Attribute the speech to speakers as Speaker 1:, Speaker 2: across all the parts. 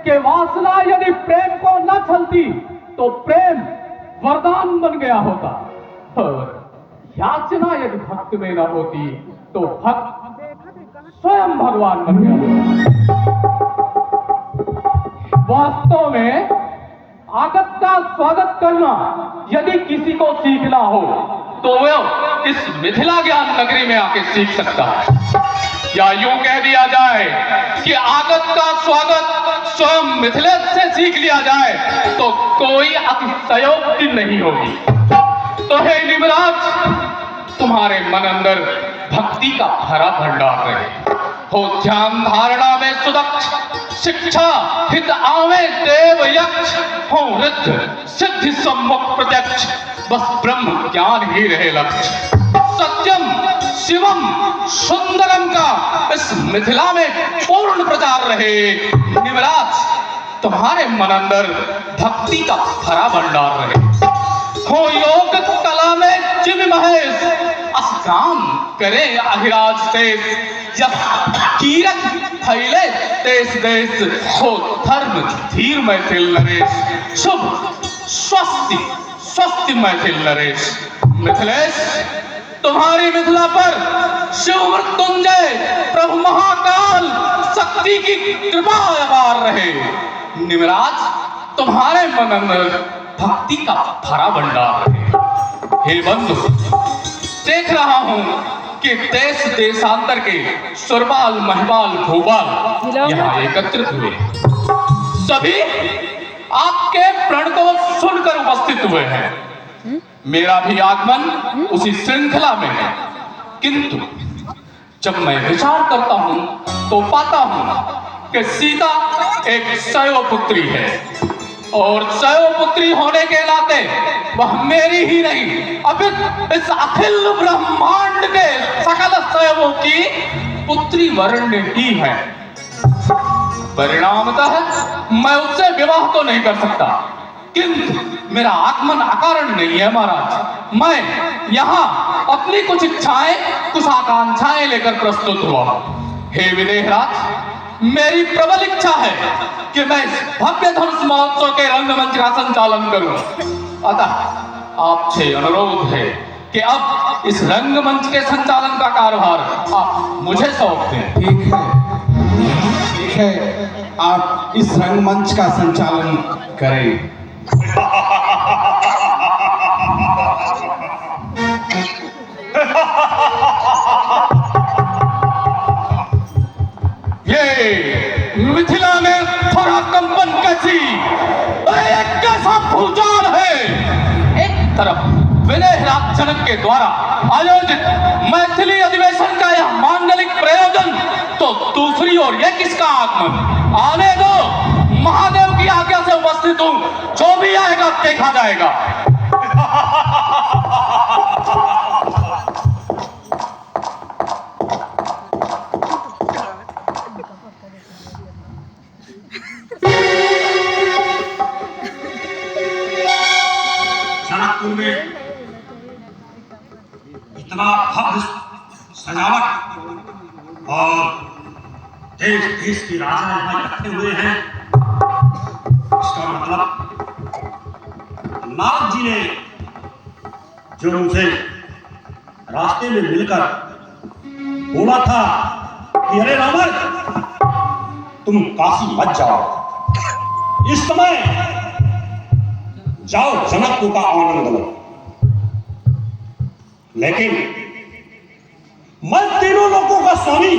Speaker 1: कि वासना यदि प्रेम को न छलती तो प्रेम वरदान बन गया होता, और याचना यदि भक्त में न होती तो भक्त स्वयं भगवान बन गया होता। वास्तव में आगत का स्वागत करना यदि किसी को सीखना हो तो वह इस मिथिला ज्ञान नगरी में आके सीख सकता है, या यूं कह दिया जाए कि आगत का स्वागत स्वयं मिथिलेश से सीख लिया जाए तो कोई अतिशयोक्ति नहीं होगी। तो हे निमराज, तुम्हारे मन अंदर भक्ति का भरा भंडार रहे, हो ध्यान धारणा में सुदक्ष, शिक्षा हित आवे देव यक्ष, हो रिद्ध सिद्धि सम्मुख प्रत्यक्ष, बस ब्रह्म ज्ञान ही रहे लक्ष्य। सत्यम शिवम सुंदरम का इस मिथिला में पूर्ण प्रचार रहे। निमराज, तुम्हारे मन अंदर भक्ति का भरा भंडार रहे, हो योग कला में जिम महेश, असकाम करे अहिराज शेष, कीरत फैले देश देश, हो धर्म धीर मैथिल नरेश, शुभ स्वस्ति स्वस्ति मैथिल नरेश। मिथिलेश, तुम्हारी मिथिला पर शिव मृत्युंजय प्रभु महाकाल शक्ति की कृपा अपार रहे। निमराज, तुम्हारे मन अंदर भक्ति का भरा भंडार रहे। हे बंधु, देख रहा हूं कि देश देशांतर के सुरपाल महिपाल भूपाल यहाँ एकत्रित हुए, सभी आपके प्रण को सुनकर उपस्थित हुए हैं। मेरा भी आगमन उसी श्रृंखला में है, किंतु जब मैं विचार करता हूं तो पाता हूं कि सीता एक शैव पुत्री है, और शैव पुत्री होने के नाते वह मेरी ही नहीं अपितु इस अखिल ब्रह्मांड के सकल शैवों की पुत्री वर्ण ही है। परिणामतः मैं उससे विवाह तो नहीं कर सकता, किंतु मेरा आगमन अकारण नहीं है महाराज। मैं यहाँ अपनी कुछ इच्छाएं कुछ आकांक्षाएं लेकर प्रस्तुत हुआ। हे विदेहराज, मेरी प्रबल इच्छा है कि मैं इस भव्य धनुष महोत्सव के रंगमंच का संचालन करूं। अतः आपसे अनुरोध है कि अब इस रंगमंच के संचालन का कार्यभार आप मुझे सौंप दें।
Speaker 2: ठीक है, आप इस रंगमंच का संचालन करें।
Speaker 1: ये मिथिला में थोड़ा कंपन कैसी, एक कैसा भूचाल है। एक तरफ विदेहराज जनक के द्वारा आयोजित मैथिली अधिवेशन का यह मांगलिक प्रयोजन, तो दूसरी ओर ये किसका आगमन। आने दो, महादेव की आज्ञा से उपस्थित हूं, जो भी आएगा देखा जाएगा।
Speaker 3: जनकपुर में इतना भव्य सजावट और देश देश के राजा यहाँ इकट्ठे हुए हैं, इसका मतलब नारद जी ने जो मुझे रास्ते में मिलकर बोला था कि अरे रावण, तुम काशी मत जाओ, इस समय जाओ जनकपुर का आनंद लो। लेकिन मैं तीनों लोगों का स्वामी,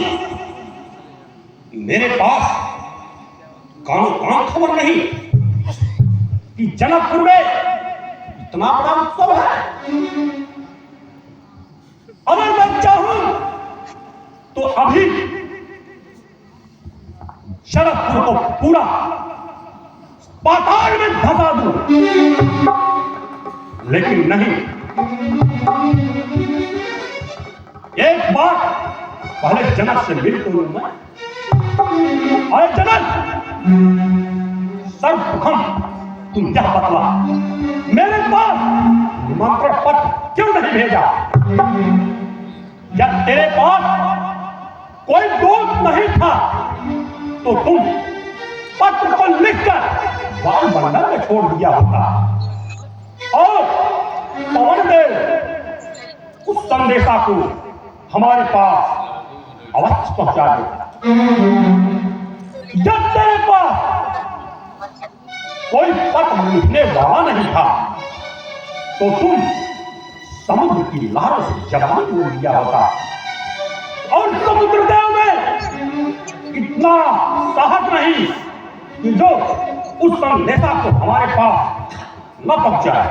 Speaker 3: मेरे पास कानो कान खबर नहीं कि जनकपुर में इतना बड़ा उत्सव है। अगर मैं चाहूं तो अभी जनकपुर को पूरा पाताल में धसा दूं, लेकिन नहीं, एक बार पहले जनक से मिल तो लूं मैं। अरे जनक, सर्वप्रथम तुम यह बतला, मेरे पास निमंत्रण पत्र क्यों नहीं भेजा? जब तेरे पास कोई दोस्त नहीं था तो तुम पत्र को वायुमंडल में छोड़ दिया होता और पवन देव उस संदेशा को हमारे पास अवश्य पहुंचा देता। जब तेरे पास कोई पत्र लिखने वाला नहीं था तो तुम समुद्र की लहरों से जवान बोल दिया होता और समुद्र देव में इतना साहस नहीं कि जो उस संदेशा को हमारे पास न पहुंचाए।